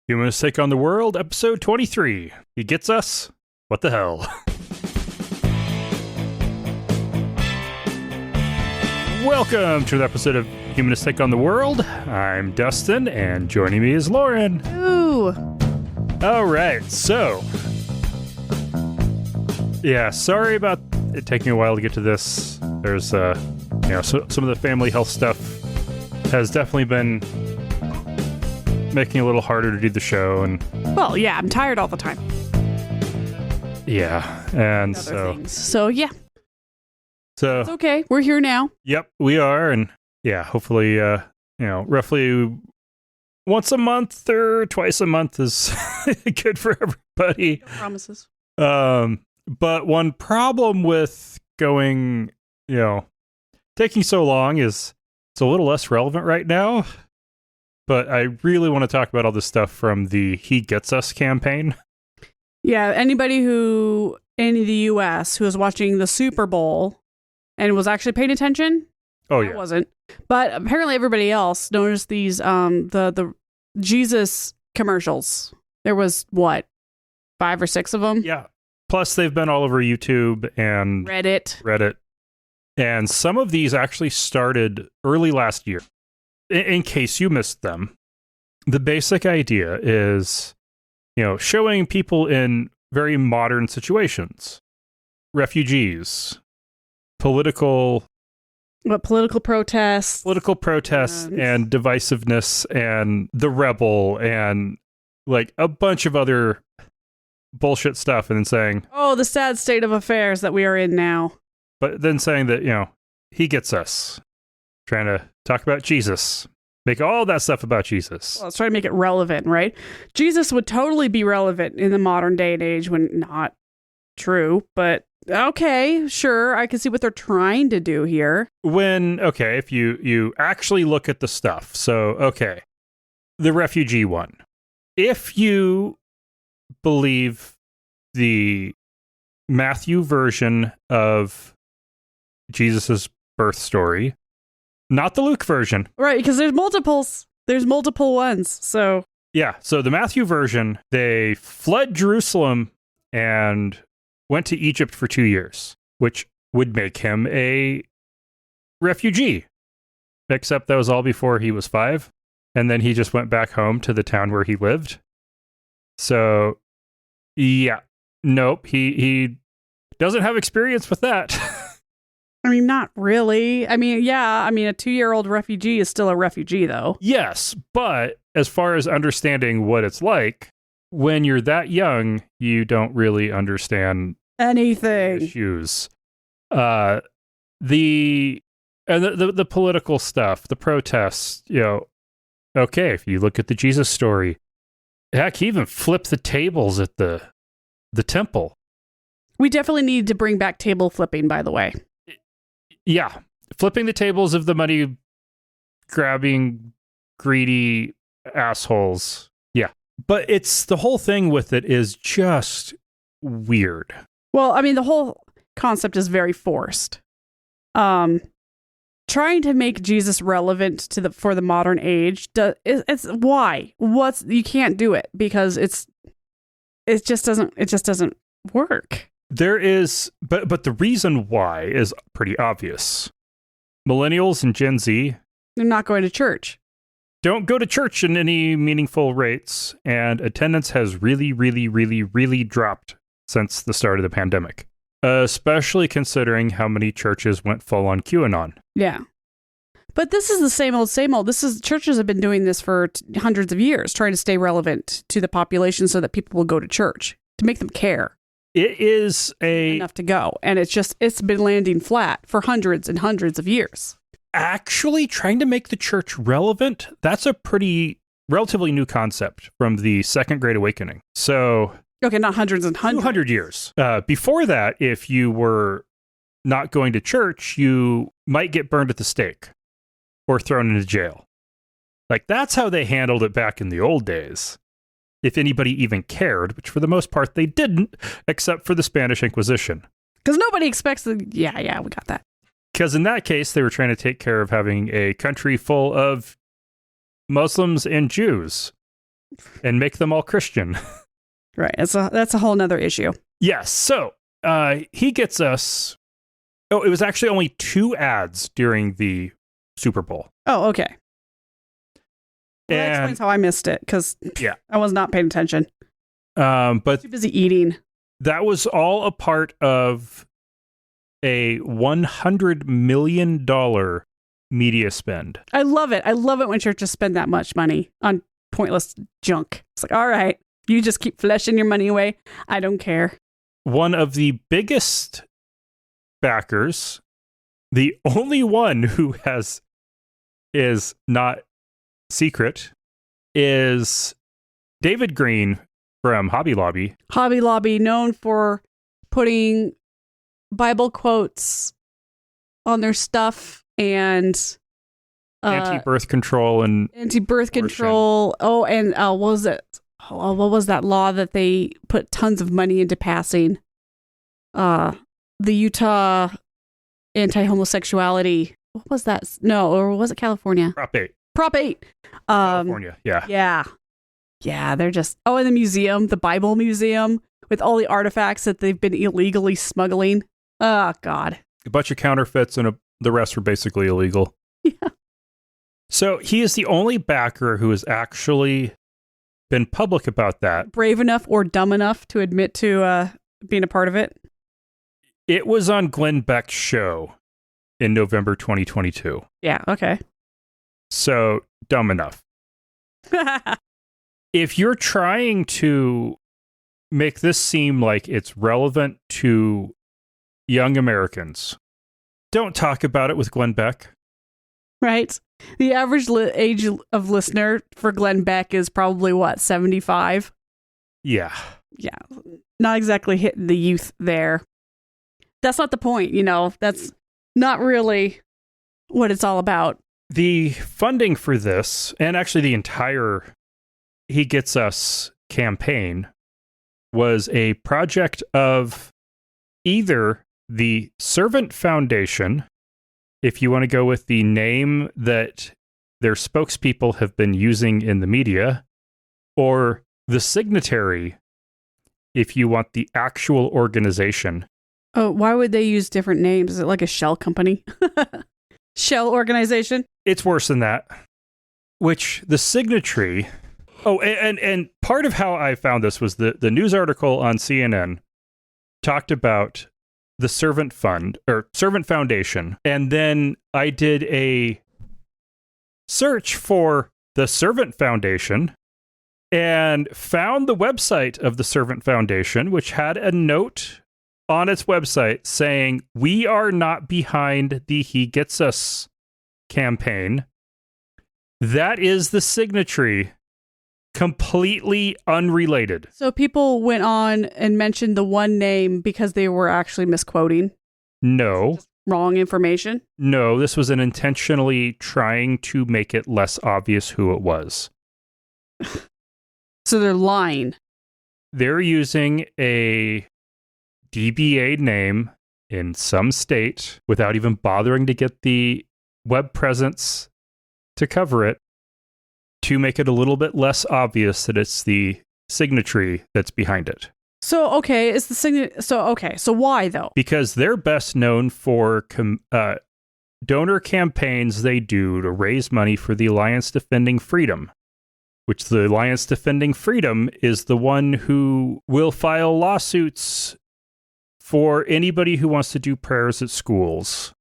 Humanists Take on the World, episode 23. He gets us? What the hell? Welcome to the episode of Humanists Take on the World. I'm Dustin, and joining me is Lauren. Ooh. All right, so... yeah, sorry about it taking a while to get to this. There's, some of the family health stuff has definitely been making it a little harder to do the show, and Well, yeah, I'm tired all the time. yeah, and Other things. So, yeah, so it's okay. We're here now. yep, we are, and yeah, hopefully, roughly once a month or twice a month is good for everybody. No promises. But one problem with going, taking so long is it's a little less relevant right now. But I really want to talk about all this stuff from the He Gets Us campaign. Yeah, anybody who in the U.S. who was watching the Super Bowl and was actually paying attention? Oh, I yeah. wasn't. But apparently everybody else noticed these, the Jesus commercials. There was, 5 or 6 of them? Yeah. Plus, they've been all over YouTube and Reddit. And some of these actually started early last year. In case you missed them, the basic idea is, showing people in very modern situations, refugees, political protests. and divisiveness and the rebel and like a bunch of other bullshit stuff, and then saying, Oh, the sad state of affairs that we are in now. but then saying that, he gets us. Trying to talk about Jesus. Make all that stuff about Jesus. Well, let's try to make it relevant, right? Jesus would totally be relevant in the modern day and age when not true, but okay, sure. I can see what they're trying to do here. If you actually look at the stuff. So, okay, the refugee one. If you believe the Matthew version of Jesus's birth story, not the Luke version. Right, because there's multiples. There's multiple ones, so... Yeah, so the Matthew version, they fled Jerusalem and went to Egypt for 2 years, which would make him a refugee. Except that was all before he was 5, and then he just went back home to the town where he lived. So, yeah, nope, he doesn't have experience with that. I mean, not really. I mean, yeah, a 2-year-old refugee is still a refugee, though. Yes, but as far as understanding what it's like, when you're that young, you don't really understand Anything. issues. The political stuff, the protests, okay, if you look at the Jesus story, heck, he even flipped the tables at the temple. We definitely need to bring back table flipping, by the way. Yeah, flipping the tables of the money-grabbing, greedy assholes. Yeah, but the whole thing with it is just weird. Well, the whole concept is very forced. Trying to make Jesus relevant for the modern age, it's why? You can't do it because it just doesn't work. There is, but the reason why is pretty obvious. Millennials and Gen Z, They're not going to church. Don't go to church in any meaningful rates, and attendance has really, really, really, really dropped since the start of the pandemic, especially considering how many churches went full on QAnon. Yeah. But this is the same old, same old. Churches have been doing this for hundreds of years, trying to stay relevant to the population so that people will go to church, to make them care. It is enough to go. And it's been landing flat for hundreds and hundreds of years. Actually trying to make the church relevant, that's a pretty relatively new concept from the Second Great Awakening. So... okay, not hundreds and hundreds. 200 years. Before that, if you were not going to church, you might get burned at the stake or thrown into jail. Like, that's how they handled it back in the old days. If anybody even cared, which for the most part they didn't, except for the Spanish Inquisition. Because nobody expects yeah, we got that. Because in that case, they were trying to take care of having a country full of Muslims and Jews. and make them all Christian. Right. That's a whole nother issue. Yes. So he gets us. Oh, it was actually only 2 ads during the Super Bowl. Oh, okay. Well, that And explains how I missed it, because I was not paying attention. but Too busy eating. that was all a part of a $100 million media spend. I love it. I love it when churches spend that much money on pointless junk. It's like, all right, you just keep fleshing your money away. I don't care. One of the biggest backers, the only one who is not secret, is David Green from Hobby Lobby. Hobby Lobby, known for putting Bible quotes on their stuff and Anti-birth control and anti-birth abortion. control. Oh, and what was it? Oh, what was that law that they put tons of money into passing? The Utah anti-homosexuality. What was that? No, or was it California? Prop 8. Prop 8. California, yeah. Yeah, they're just... Oh, and the museum, the Bible Museum, with all the artifacts that they've been illegally smuggling. Oh, God. A bunch of counterfeits and the rest were basically illegal. Yeah. So he is the only backer who has actually been public about that. Brave enough or dumb enough to admit to being a part of it. It was on Glenn Beck's show in November 2022. Yeah, okay. So dumb enough. If you're trying to make this seem like it's relevant to young Americans, don't talk about it with Glenn Beck. Right? The average age of listener for Glenn Beck is probably, what, 75? Yeah. Yeah. Not exactly hitting the youth there. That's not the point, That's not really what it's all about. The funding for this, and actually the entire He Gets Us campaign, was a project of either the Servant Foundation, if you want to go with the name that their spokespeople have been using in the media, or the Signatry, if you want the actual organization. Oh, why would they use different names? Is it like a shell company? Shell organization? It's worse than that. Which the Signatry... Oh, and part of how I found this was the news article on CNN talked about the Servant Fund or Servant Foundation. And then I did a search for the Servant Foundation and found the website of the Servant Foundation, which had a note on its website saying, "We are not behind the He Gets Us campaign." That is the Signatry. Completely unrelated. So people went on and mentioned the one name because they were actually misquoting. No. Wrong information. No, this was an intentionally trying to make it less obvious who it was. So they're lying. They're using a DBA name in some state without even bothering to get the web presence to cover it, to make it a little bit less obvious that it's the Signatry that's behind it. So, okay, it's the Signatry. So why though? Because they're best known for donor campaigns they do to raise money for the Alliance Defending Freedom, which the Alliance Defending Freedom is the one who will file lawsuits for anybody who wants to do prayers at schools.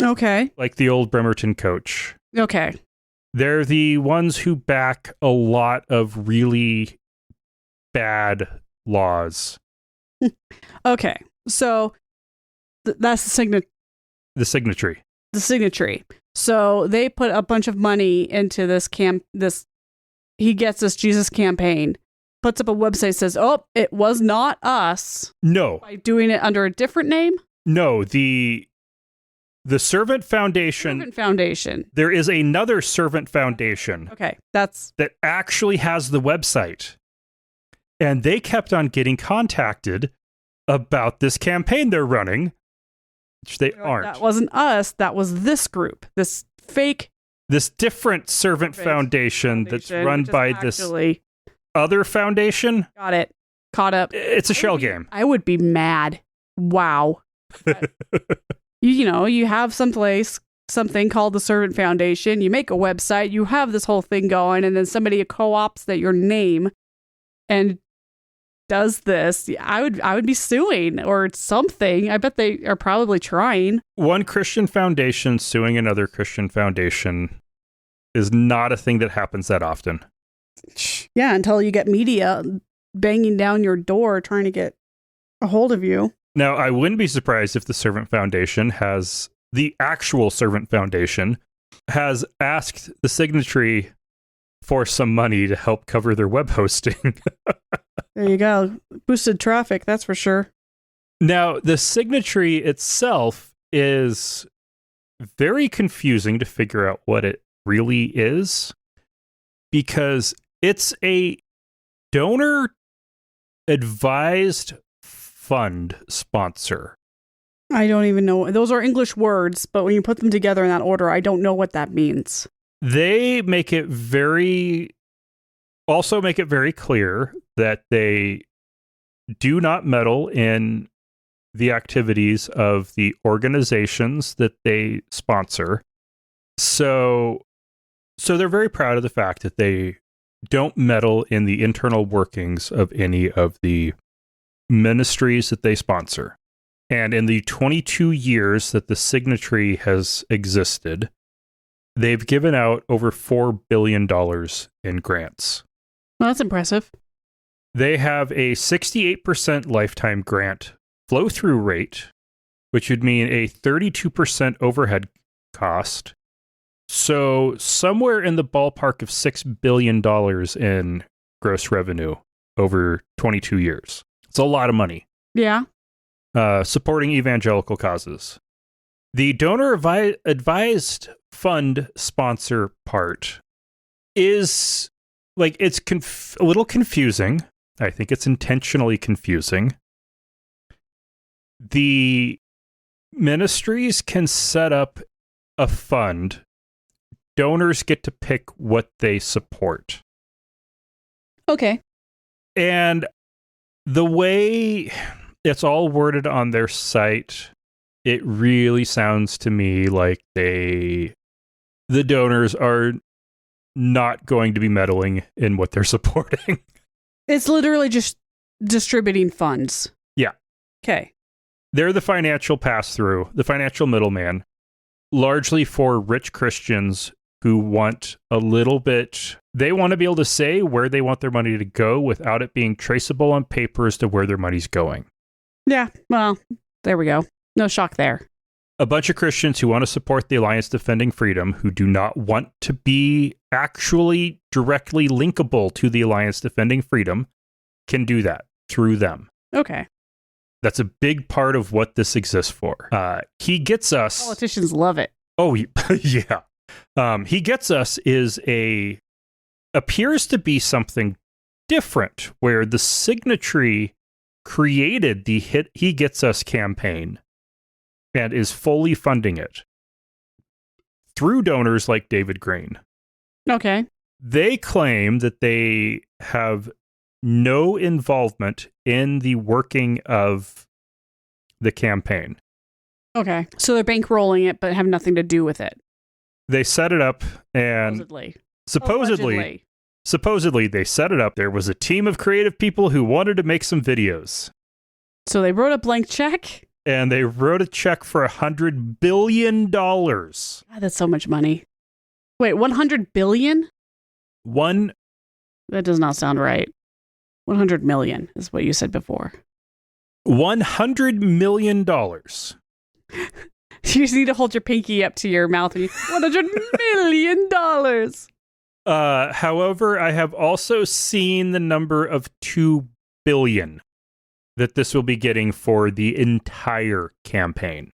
Okay. Like the old Bremerton coach. Okay. They're the ones who back a lot of really bad laws. Okay. So that's the Signatry. The Signatry. So they put a bunch of money into this He Gets Us Jesus campaign. Puts up a website, says, "Oh, it was not us." No. By doing it under a different name? No, the Servant Foundation. Servant Foundation. There is another Servant Foundation. Okay, that actually has the website. And they kept on getting contacted about this campaign they're running, which they aren't. That wasn't us. That was this group. This different Servant Foundation that's run by this other foundation. Got it. Caught up. It's a shell game. I would be mad. Wow. You have something called the Servant Foundation. You make a website. You have this whole thing going, and then somebody co-ops your name and does this. I would be suing or something. I bet they are probably trying. One Christian foundation suing another Christian foundation is not a thing that happens that often. Yeah, until you get media banging down your door trying to get a hold of you. Now, I wouldn't be surprised if the Servant Foundation the actual Servant Foundation has asked the Signatry for some money to help cover their web hosting. There you go. Boosted traffic, that's for sure. Now, the Signatry itself is very confusing to figure out what it really is, because it's a donor advised fund sponsor. I don't even know. Those are English words, but when you put them together in that order, I don't know what that means. They also make it very clear that they do not meddle in the activities of the organizations that they sponsor. So they're very proud of the fact that they don't meddle in the internal workings of any of the ministries that they sponsor. And in the 22 years that the Signatry has existed, they've given out over $4 billion in grants. Well, that's impressive. They have a 68% lifetime grant flow-through rate, which would mean a 32% overhead cost. So somewhere in the ballpark of $6 billion in gross revenue over 22 years. It's a lot of money. Yeah. Supporting evangelical causes. The donor advised fund sponsor part is it's a little confusing. I think it's intentionally confusing. The ministries can set up a fund. Donors get to pick what they support. Okay. And the way it's all worded on their site, it really sounds to me like the donors are not going to be meddling in what they're supporting. It's literally just distributing funds. Yeah. Okay. They're the financial pass-through, the financial middleman, largely for rich Christians who want a little bit. They want to be able to say where they want their money to go without it being traceable on paper as to where their money's going. Yeah, well, there we go. No shock there. A bunch of Christians who want to support the Alliance Defending Freedom, who do not want to be actually directly linkable to the Alliance Defending Freedom, can do that through them. Okay. That's a big part of what this exists for. He Gets Us. Politicians love it. Oh, yeah. He Gets Us appears to be something different, where the Signatry created the He Gets Us campaign and is fully funding it through donors like David Green. Okay. They claim that they have no involvement in the working of the campaign. Okay. So they're bankrolling it, but have nothing to do with it. They set it up and supposedly they set it up. There was a team of creative people who wanted to make some videos. So they wrote a blank check? And they wrote a check for $100 billion. God, that's so much money. Wait, 100 billion? That does not sound right. 100 million is what you said before. $100 million. You just need to hold your pinky up to your mouth and $100 million. However, I have also seen the number of 2 billion that this will be getting for the entire campaign.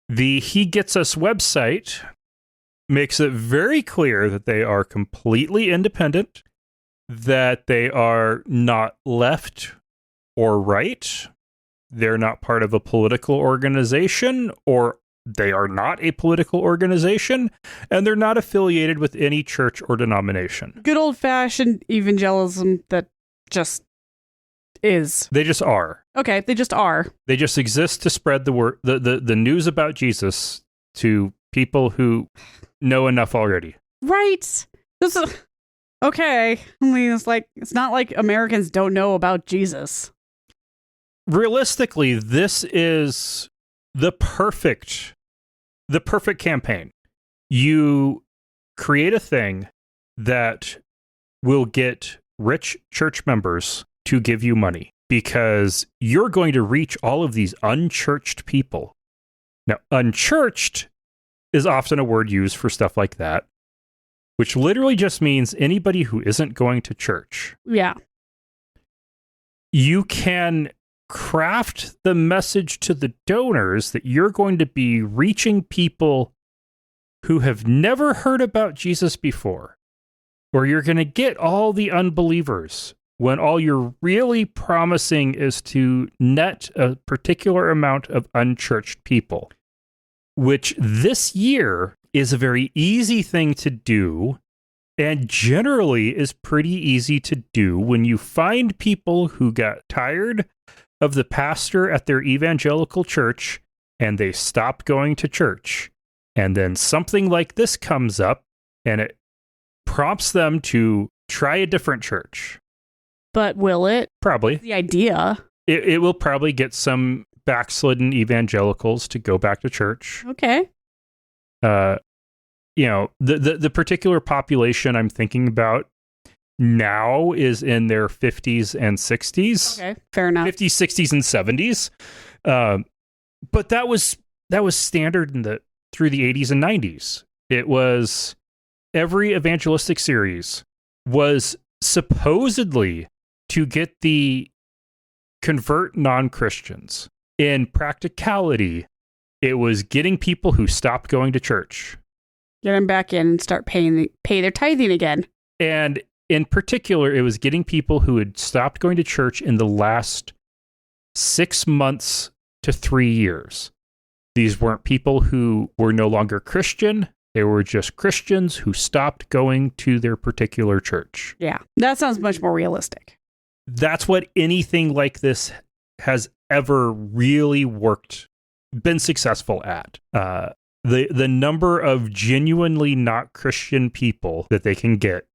The He Gets Us website makes it very clear that they are completely independent, that they are not left or right, they're not part of a political organization or They are not a political organization, and they're not affiliated with any church or denomination. Good old-fashioned evangelism that just is. They just are. Okay, they just are. They just exist to spread the word, the news about Jesus to people who know enough already. Right. This is okay. I mean, it's not like Americans don't know about Jesus. Realistically, this is the perfect campaign. You create a thing that will get rich church members to give you money because you're going to reach all of these unchurched people. Now, unchurched is often a word used for stuff like that, which literally just means anybody who isn't going to church. Yeah. You can craft the message to the donors that you're going to be reaching people who have never heard about Jesus before, or you're going to get all the unbelievers when all you're really promising is to net a particular amount of unchurched people, which this year is a very easy thing to do and generally is pretty easy to do when you find people who got tired of the pastor at their evangelical church and they stopped going to church. And then something like this comes up and it prompts them to try a different church. But will it? Probably. The idea. It will probably get some backslidden evangelicals to go back to church. Okay. The particular population I'm thinking about now is in their 50s and 60s. Okay, fair enough. 50s, 60s, and 70s. But that was standard through the 80s and 90s. It was every evangelistic series was supposedly to get the convert non-Christians. In practicality, it was getting people who stopped going to church. Get them back in and start pay their tithing again. And in particular, it was getting people who had stopped going to church in the last 6 months to 3 years. These weren't people who were no longer Christian. They were just Christians who stopped going to their particular church. Yeah, that sounds much more realistic. That's what anything like this has ever really been successful at. The number of genuinely not Christian people that they can get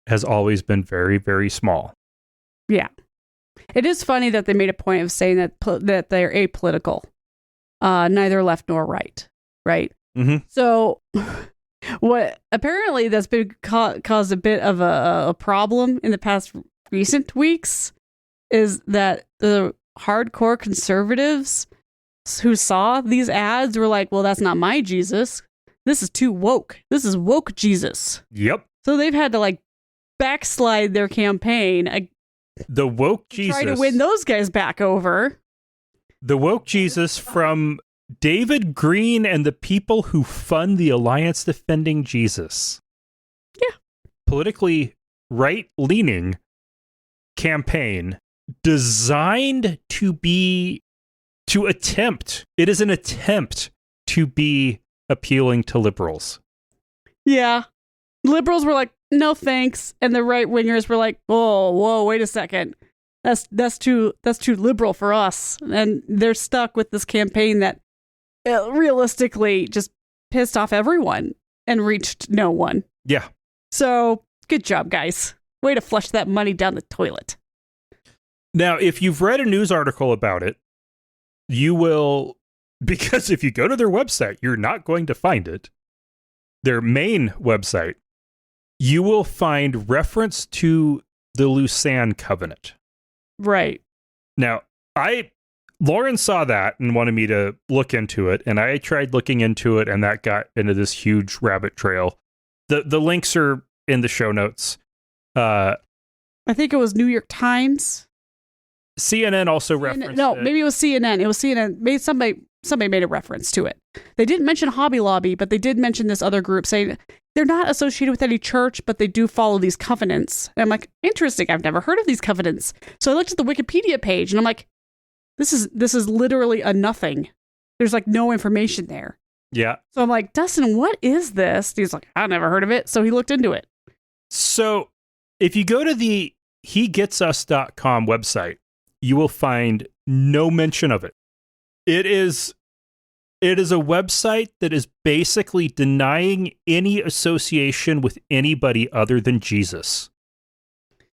has always been very, very small. Yeah. It is funny that they made a point of saying that they're apolitical. Neither left nor right. Right? Mm-hmm. So what apparently that's been caused a bit of a problem in the past recent weeks is that the hardcore conservatives who saw these ads were like, well, that's not my Jesus. This is too woke. This is woke Jesus. Yep. So they've had to backslide their campaign. The woke Jesus. Try to win those guys back over. The woke Jesus from David Green and the people who fund the Alliance Defending Jesus. Yeah. Politically right-leaning campaign designed to attempt. It is an attempt to be appealing to liberals. Yeah. Liberals were like, no thanks. And the right wingers were like, whoa, wait a second. That's too liberal for us. And they're stuck with this campaign that realistically just pissed off everyone and reached no one. Yeah. So good job, guys. Way to flush that money down the toilet. Now, if you've read a news article about it, you will, because if you go to their website, you're not going to find it. Their main website, you will find reference to the Lausanne Covenant. Right. Now, Lauren saw that and wanted me to look into it, and I tried looking into it, and that got into this huge rabbit trail. The links are in the show notes. I think it was New York Times. CNN also referenced No, it. maybe it was CNN. It was CNN. Somebody made a reference to it. They didn't mention Hobby Lobby, but they did mention this other group saying they're not associated with any church, but they do follow these covenants. And I'm like, interesting. I've never heard of these covenants. So I looked at the Wikipedia page and I'm like, this is literally a nothing. There's no information there. Yeah. So I'm like, Dustin, what is this? He's like, I never heard of it. So he looked into it. So if you go to the hegetsus.com website, you will find no mention of it. It is a website that is basically denying any association with anybody other than Jesus.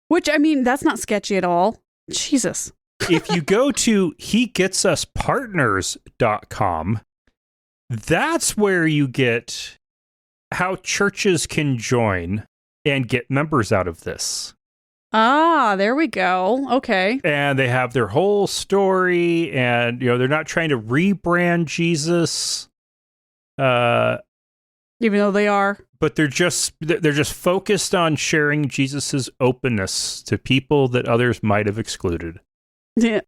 Which, I mean, that's not sketchy at all. Jesus. If you go to hegetsuspartners.com, that's where you get how churches can join and get members out of this. Ah, there we go. Okay. And they have their whole story, and they're not trying to rebrand Jesus, even though they are. But they're just focused on sharing Jesus's openness to people that others might have excluded. Yeah.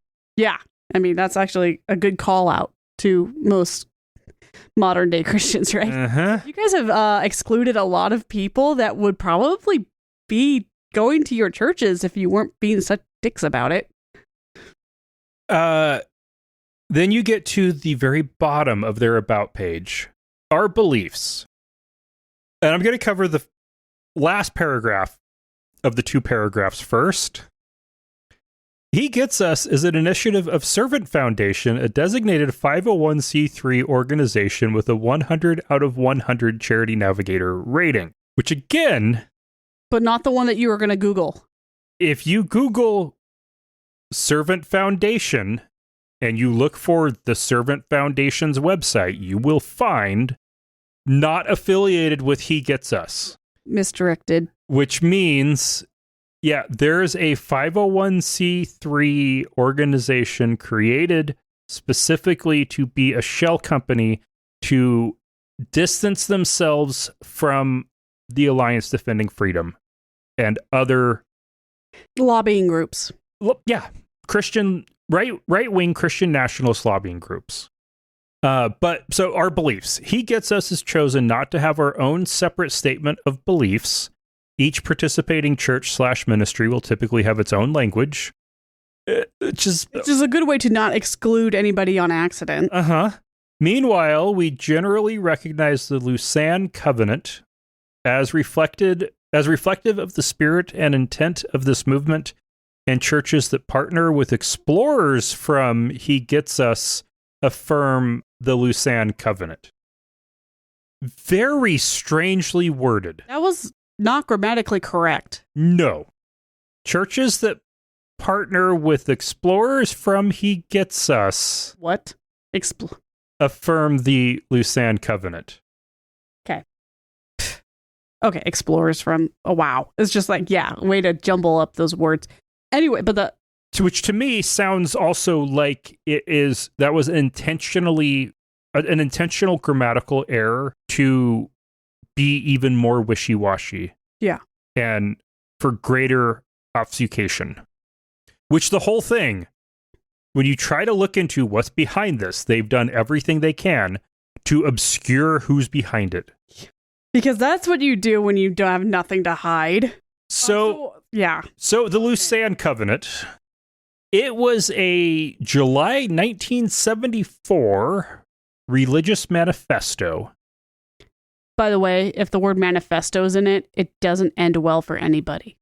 I mean, that's actually a good call out to most modern day Christians, right? Uh-huh. You guys have excluded a lot of people that would probably be going to your churches if you weren't being such dicks about it. Then you get to the very bottom of their about page. Our beliefs. And I'm going to cover the last paragraph of the 2 paragraphs first. He Gets Us is an initiative of Servant Foundation, a designated 501c3 organization with a 100 out of 100 Charity Navigator rating, which again... But not the one that you were going to Google. If you Google Servant Foundation and you look for the Servant Foundation's website, you will find not affiliated with He Gets Us. Misdirected. Which means... Yeah, there's a 501c3 organization created specifically to be a shell company to distance themselves from the Alliance Defending Freedom and other lobbying groups. Yeah, Christian right-wing Christian nationalist lobbying groups. But so our beliefs. He Gets Us is chosen not to have our own separate statement of beliefs. Each participating church/ministry will typically have its own language. Which is a good way to not exclude anybody on accident. Uh-huh. Meanwhile, we generally recognize the Lausanne Covenant as reflective of the spirit and intent of this movement, and churches that partner with explorers from He Gets Us affirm the Lausanne Covenant. Very strangely worded. That was not grammatically correct. No. Churches that partner with explorers from He Gets Us. What? Affirm the Lausanne Covenant. Okay. Okay, explorers from... Oh, wow. It's just like, yeah, way to jumble up those words. Anyway, but which to me sounds also like that was an intentional grammatical error to be even more wishy-washy. Yeah. And for greater obfuscation. Which the whole thing, when you try to look into what's behind this, they've done everything they can to obscure who's behind it. Because that's what you do when you don't have nothing to hide. So, yeah. So the Lausanne Covenant, it was a July 1974 religious manifesto. By the way, if the word manifesto is in it, it doesn't end well for anybody.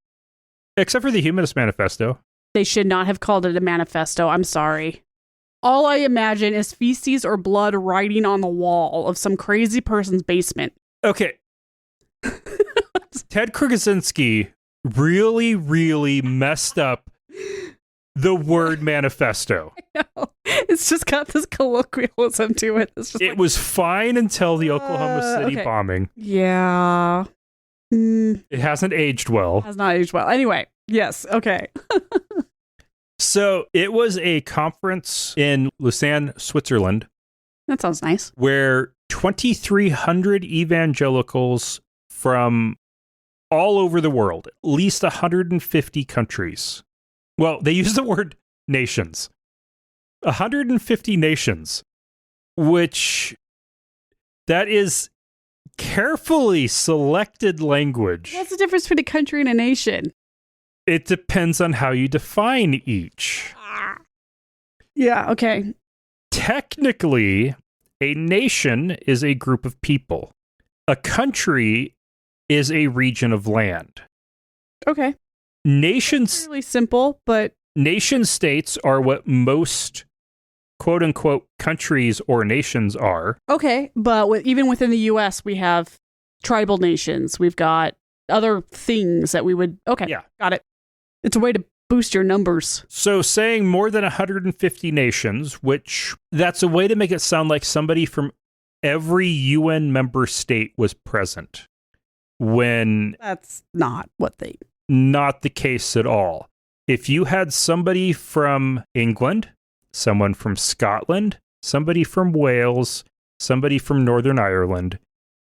Except for the Humanist Manifesto. They should not have called it a manifesto. I'm sorry. All I imagine is feces or blood writing on the wall of some crazy person's basement. Okay. Ted Krasinski really, really messed up the word manifesto. I know. It's just got this colloquialism to it. It was fine until the Oklahoma City bombing. Yeah. It hasn't aged well. It has not aged well. Anyway, yes. Okay. So it was a conference in Lausanne, Switzerland. That sounds nice. Where 2,300 evangelicals from all over the world, at least 150 countries. Well, they use the word nations. 150 nations, which that is carefully selected language. What's the difference between a country and a nation? It depends on how you define each. Yeah, okay. Technically, A nation is a group of people. A country is a region of land. Okay. Nations, Really simple, but nation states are what most quote unquote countries or nations are. okay. But even within the U.S., we have tribal nations. We've got other things that we would. Okay. Yeah. Got it. It's a way to boost your numbers. So saying more than 150 nations, which that's a way to make it sound like somebody from every UN member state was present, when That's not what they. not the case at all. If you had somebody from England, someone from Scotland, somebody from Wales, somebody from Northern Ireland,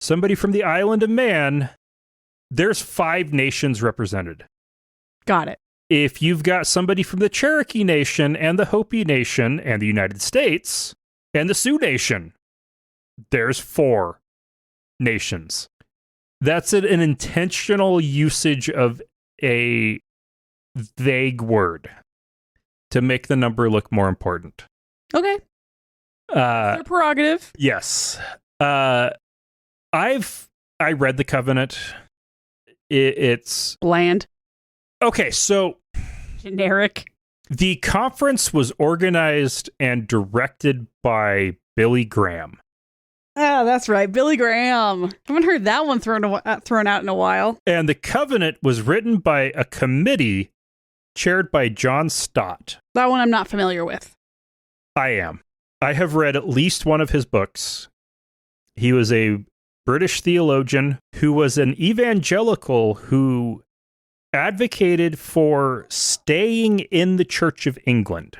somebody from the island of Man, there's 5 nations represented. Got it. If you've got somebody from the Cherokee Nation and the Hopi Nation and the United States and the Sioux Nation, there's 4 nations. That's an intentional usage of a vague word to make the number look more important. Okay. Their prerogative. Yes. I read the Covenant. It's Bland. okay. So Generic. the conference was organized and directed by Billy Graham. Ah, that's right. Billy Graham. Haven't heard that one thrown out in a while. And the Covenant was written by a committee chaired by John Stott. That one I'm not familiar with. I am. I have read at least one of his books. He was a British theologian who was an evangelical who advocated for staying in the Church of England.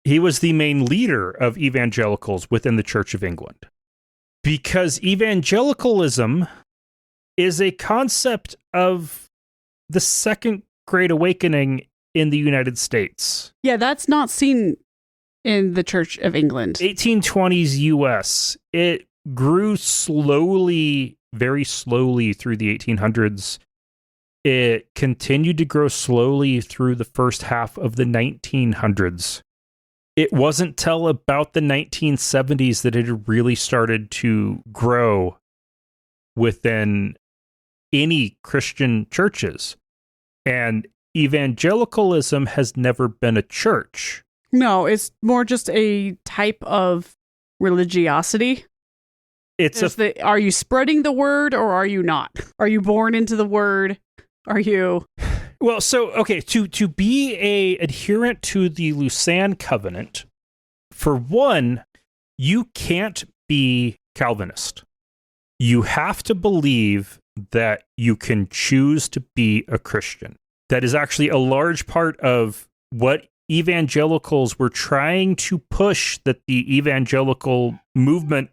He was the main leader of evangelicals within the Church of England. Because evangelicalism is a concept of the Second Great Awakening in the United States. Yeah, that's not seen in the Church of England. 1820s US. It grew slowly, very slowly through the 1800s. It continued to grow slowly through the first half of the 1900s. It wasn't till about the 1970s that it had really started to grow within any Christian churches. And evangelicalism has never been a church. No, it's more just a type of religiosity. Are you spreading the word or are you not? Are you born into the word? Are you... Well, so, okay, to be a adherent to the Lausanne Covenant, for one, you can't be Calvinist. You have to believe that you can choose to be a Christian. That is actually a large part of what evangelicals were trying to push, that the evangelical movement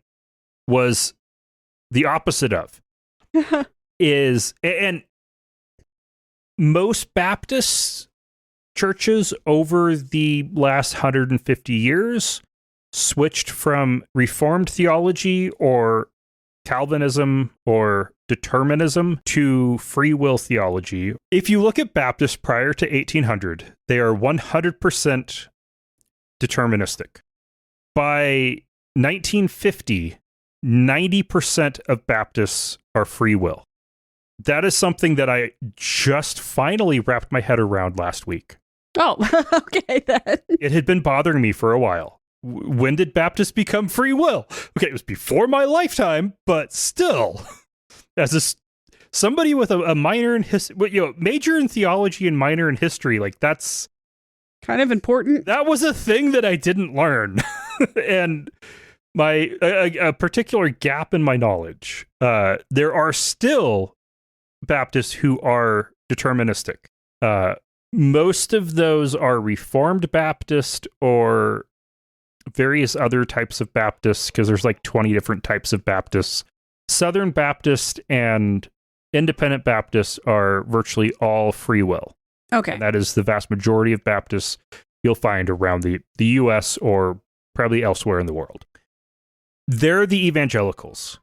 was the opposite of. And most Baptist churches over the last 150 years switched from Reformed theology or Calvinism or determinism to free will theology. If you look at Baptists prior to 1800, they are 100% deterministic. By 1950, 90% of Baptists are free will. That is something that I just finally wrapped my head around last week. Oh, okay then. It had been bothering me for a while. When did Baptists become free will? Okay, it was before my lifetime, but still, as somebody with a minor in history, major in theology and minor in history, like that's kind of important. That was a thing that I didn't learn, and a particular gap in my knowledge. There are still Baptists who are deterministic. Most of those are Reformed Baptist or various other types of Baptists, because there's like 20 different types of Baptists. Southern Baptist and Independent Baptists are virtually all free will. Okay. And that is the vast majority of Baptists you'll find around the U.S. or probably elsewhere in the world. They're the evangelicals.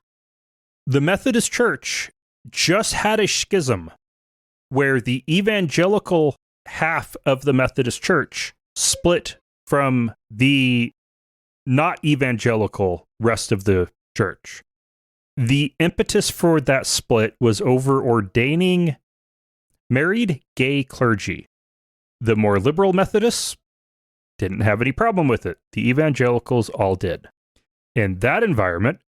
The Methodist Church just had a schism where the evangelical half of the Methodist Church split from the not evangelical rest of the church. The impetus for that split was over ordaining married gay clergy. The more liberal Methodists didn't have any problem with it. The evangelicals all did. In that environment,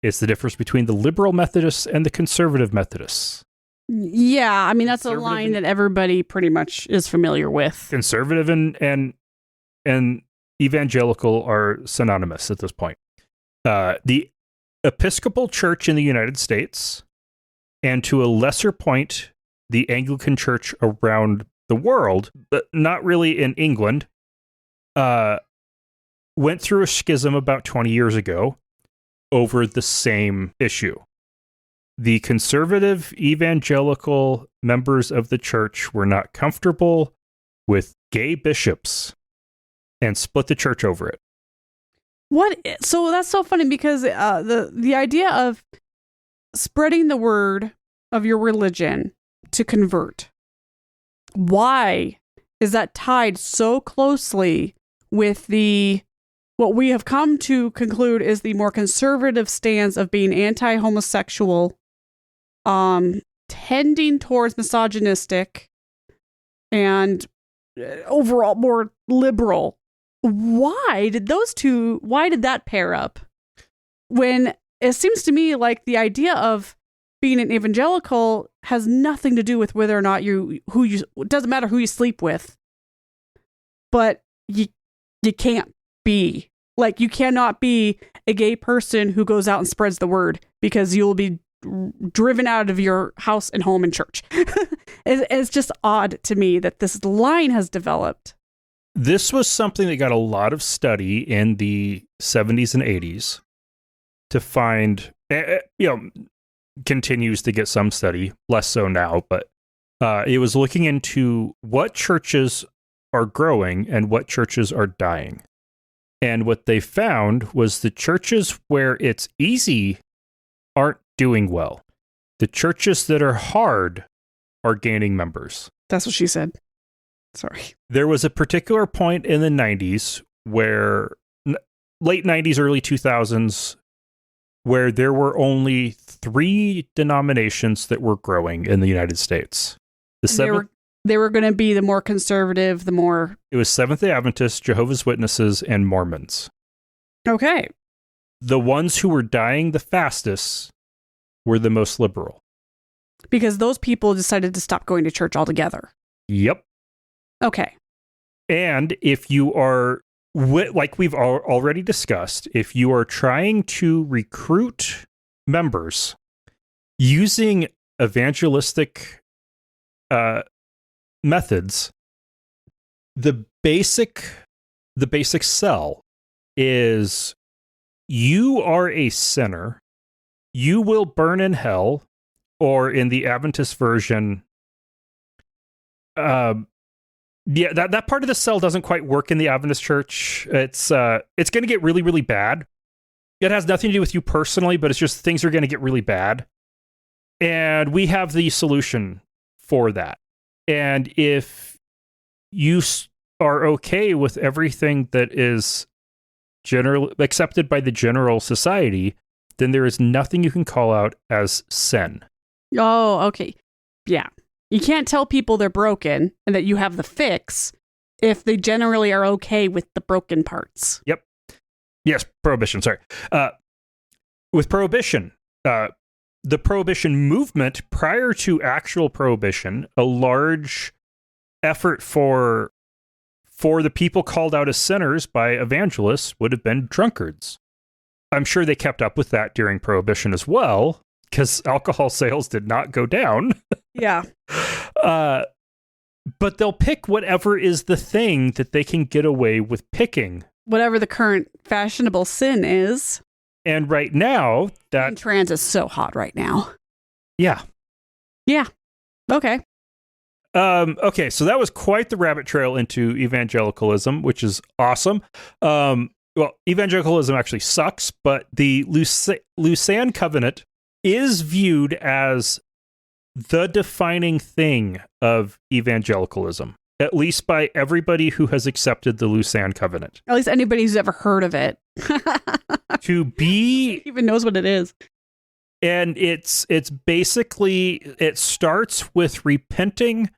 it's the difference between the liberal Methodists and the conservative Methodists. Yeah, I mean, that's a line that everybody pretty much is familiar with. Conservative and evangelical are synonymous at this point. The Episcopal Church in the United States, and to a lesser point, the Anglican Church around the world, but not really in England, went through a schism about 20 years ago over the same issue. The conservative evangelical members of the church were not comfortable with gay bishops and split the church over it. What? So that's so funny because the idea of spreading the word of your religion to convert, why is that tied so closely with what we have come to conclude is the more conservative stance of being anti-homosexual, tending towards misogynistic, and overall more liberal? Why did that pair up? When it seems to me like the idea of being an evangelical has nothing to do with whether or not it doesn't matter who you sleep with, but you can't be, like, you cannot be a gay person who goes out and spreads the word because you'll be driven out of your house and home and church. It's just odd to me that this line has developed. This was something that got a lot of study in the 70s and 80s to find, continues to get some study, less so now, but it was looking into what churches are growing and what churches are dying. And what they found was the churches where it's easy aren't doing well. The churches that are hard are gaining members. That's what she said. Sorry. There was a particular point in the 90s where, late 90s, early 2000s, where there were only 3 denominations that were growing in the United States. They were going to be the more conservative, It was Seventh-day Adventists, Jehovah's Witnesses, and Mormons. Okay. The ones who were dying the fastest were the most liberal. Because those people decided to stop going to church altogether. Yep. Okay. And if you are, like we've already discussed, if you are trying to recruit members using evangelistic methods, the basic sell is you are a sinner, you will burn in hell, or in the Adventist version, that part of the cell doesn't quite work in the Adventist church. It's going to get really, really bad. It has nothing to do with you personally, but it's just things are going to get really bad. And we have the solution for that. And if you are okay with everything that is generally accepted by the general society, then there is nothing you can call out as sin. Oh, okay. Yeah. You can't tell people they're broken and that you have the fix if they generally are okay with the broken parts. Yep. Yes, prohibition, sorry. With prohibition, the prohibition movement, prior to actual prohibition, a large effort for the people called out as sinners by evangelists would have been drunkards. I'm sure they kept up with that during prohibition as well, because alcohol sales did not go down. Yeah. But they'll pick whatever is the thing that they can get away with picking. Whatever the current fashionable sin is. And right now, and trans is so hot right now. Yeah. Yeah. Okay. Okay, so that was quite the rabbit trail into evangelicalism, which is awesome. Well, evangelicalism actually sucks, but the Lausanne Covenant is viewed as the defining thing of evangelicalism, at least by everybody who has accepted the Lausanne Covenant. At least anybody who's ever heard of it. to be He even knows what it is. And it's basically, it starts with repenting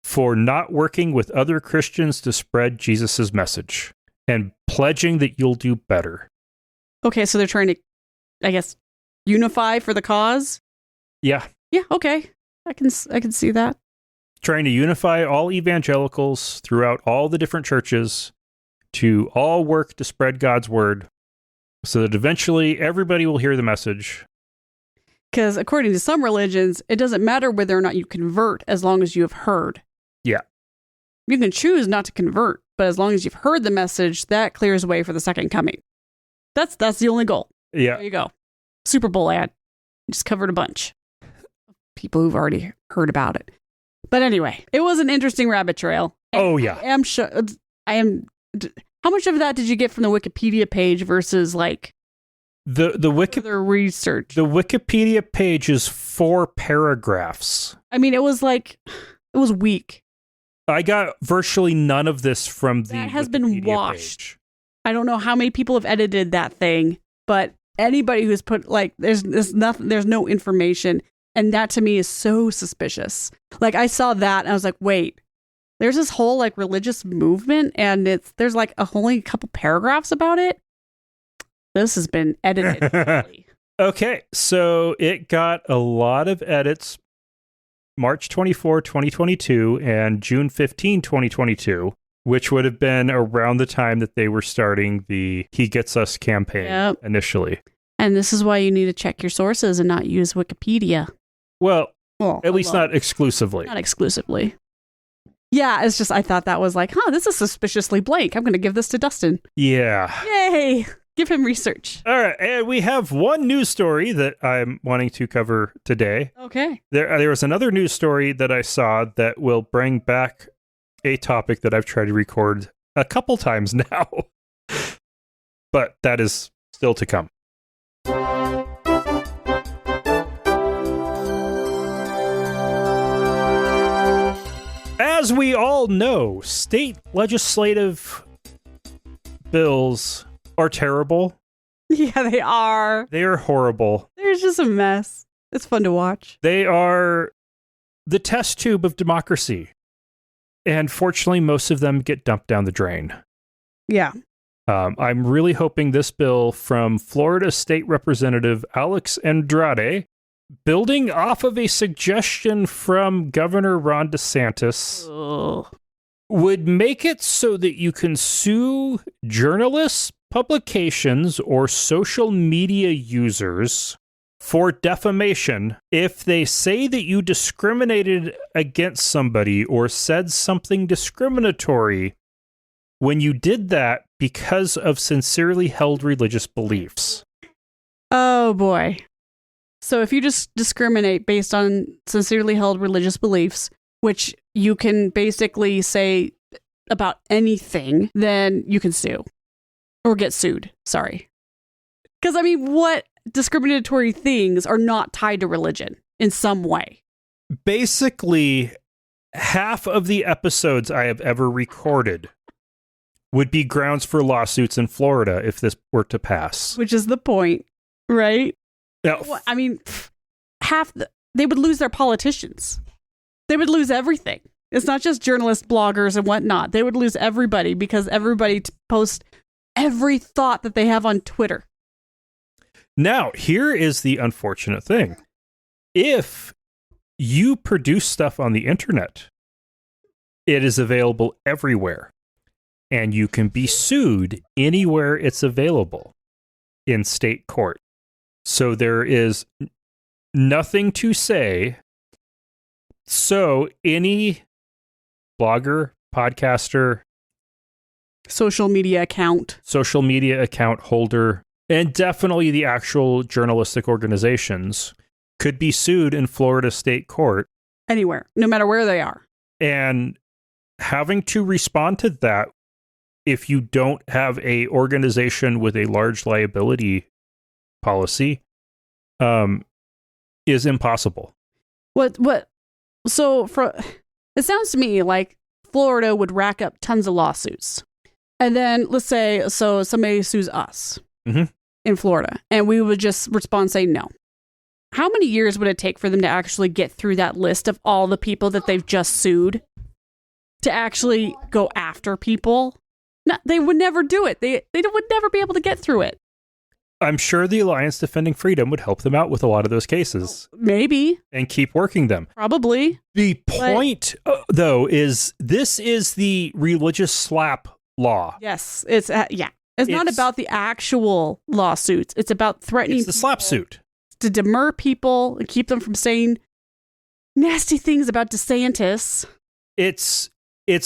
for not working with other Christians to spread Jesus's message and pledging that you'll do better. Okay, so they're trying to, I guess, unify for the cause? Yeah. Yeah, okay. I can see that. Trying to unify all evangelicals throughout all the different churches to all work to spread God's word so that eventually everybody will hear the message. Because according to some religions, it doesn't matter whether or not you convert as long as you have heard. Yeah. You can choose not to convert, but as long as you've heard the message, that clears way for the second coming. That's the only goal. Yeah. There you go. Super Bowl ad. Just covered a bunch. People who've already heard about it. But anyway, it was an interesting rabbit trail. Oh, yeah. I am sure. How much of that did you get from the Wikipedia page versus like the research? The Wikipedia page is 4 paragraphs. I mean, it was weak. I got virtually none of this from the That has Wikipedia been washed. page. I don't know how many people have edited that thing, but anybody who's put like there's no information, and that to me is so suspicious. Like I saw that and I was like, wait, there's this whole like religious movement, and there's like only a couple paragraphs about it. This has been edited. Okay, so it got a lot of edits March 24, 2022 and June 15, 2022, which would have been around the time that they were starting the He Gets Us campaign initially. And this is why you need to check your sources and not use Wikipedia. Well, at least not exclusively. Not exclusively. Yeah, it's just I thought that was like, this is suspiciously blank. I'm going to give this to Dustin. Yeah. Yay. Give him research. All right, and we have one news story that I'm wanting to cover today. Okay. There was another news story that I saw that will bring back a topic that I've tried to record a couple times now. But that is still to come. As we all know, state legislative bills are terrible. Yeah, they are. They are horrible. They're just a mess. It's fun to watch. They are the test tube of democracy. And fortunately, most of them get dumped down the drain. Yeah. I'm really hoping this bill from Florida State Representative Alex Andrade, building off of a suggestion from Governor Ron DeSantis, would make it so that you can sue journalists, publications, or social media users for defamation if they say that you discriminated against somebody or said something discriminatory when you did that because of sincerely held religious beliefs. Oh, boy. So if you just discriminate based on sincerely held religious beliefs, which you can basically say about anything, then you can sue. Or get sued. Sorry. Because, I mean, what discriminatory things are not tied to religion in some way? Basically, half of the episodes I have ever recorded would be grounds for lawsuits in Florida if this were to pass. Which is the point, right? Now, I mean, they would lose their politicians. They would lose everything. It's not just journalists, bloggers, and whatnot. They would lose everybody because everybody posts every thought that they have on Twitter. Now, here is the unfortunate thing. If you produce stuff on the internet, it is available everywhere. And you can be sued anywhere it's available in state court. So there is nothing to say. So any blogger, podcaster, social media account holder, and definitely the actual journalistic organizations could be sued in Florida state court. Anywhere, no matter where they are. And having to respond to that if you don't have a organization with a large liability policy is impossible. So it sounds to me like Florida would rack up tons of lawsuits. And then let's say, so somebody sues us. Mm-hmm. in Florida, and we would just respond saying no. How many years would it take for them to actually get through that list of all the people that they've just sued to actually go after people? No, they would never do it. They would never be able to get through it. I'm sure the Alliance Defending Freedom would help them out with a lot of those cases. Maybe. And keep working them. Probably. The point, though, is this is the religious slap law. Yes. It's not about the actual lawsuits. It's about threatening. It's the slap suit. To deter people and keep them from saying nasty things about DeSantis. It's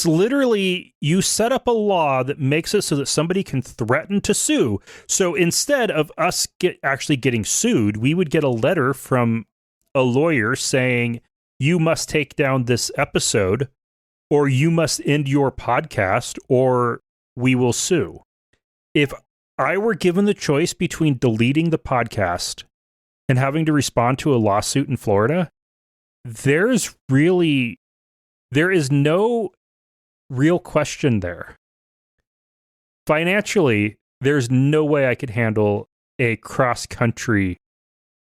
literally, you set up a law that makes it so that somebody can threaten to sue. So instead of us actually getting sued, we would get a letter from a lawyer saying, you must take down this episode, or you must end your podcast, or we will sue. If I were given the choice between deleting the podcast and having to respond to a lawsuit in Florida, there is no real question there. Financially, there's no way I could handle a cross-country.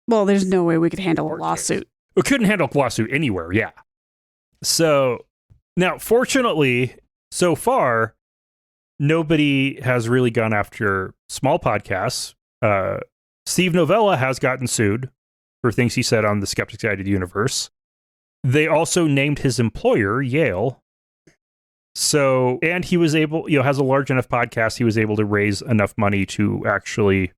Well, there's no way we could handle a lawsuit. We couldn't handle a lawsuit anywhere, yeah. So, now, fortunately, so far, nobody has really gone after small podcasts. Steve Novella has gotten sued for things he said on the Skeptic's Guide to the Universe. They also named his employer, Yale. So, and he was able, has a large enough podcast, he was able to raise enough money to actually,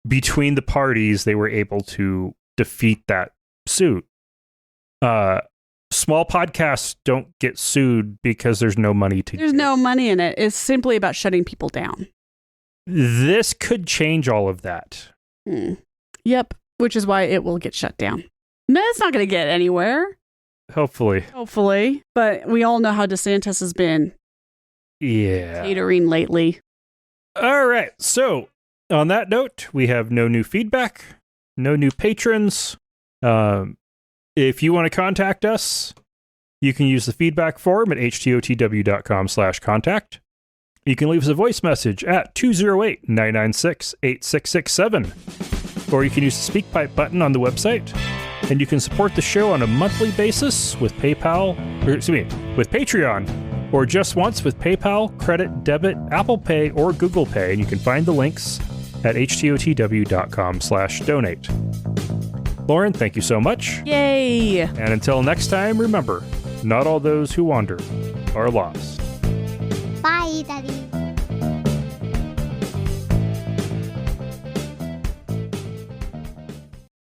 between the parties, they were able to defeat that suit. Small podcasts don't get sued because there's no money to There's no money in it. It's simply about shutting people down. This could change all of that. Yep, which is why it will get shut down. No, it's not going to get anywhere. Hopefully. But we all know how DeSantis has been catering lately. All right. So, on that note, we have no new feedback, no new patrons. If you want to contact us, you can use the feedback form at htotw.com/contact. You can leave us a voice message at 208-996-8667. Or you can use the SpeakPipe button on the website. And you can support the show on a monthly basis with with Patreon, or just once with PayPal, credit, debit, Apple Pay, or Google Pay. And you can find the links at htotw.com/donate. Lauren, thank you so much. Yay! And until next time, remember, not all those who wander are lost. Bye, Daddy.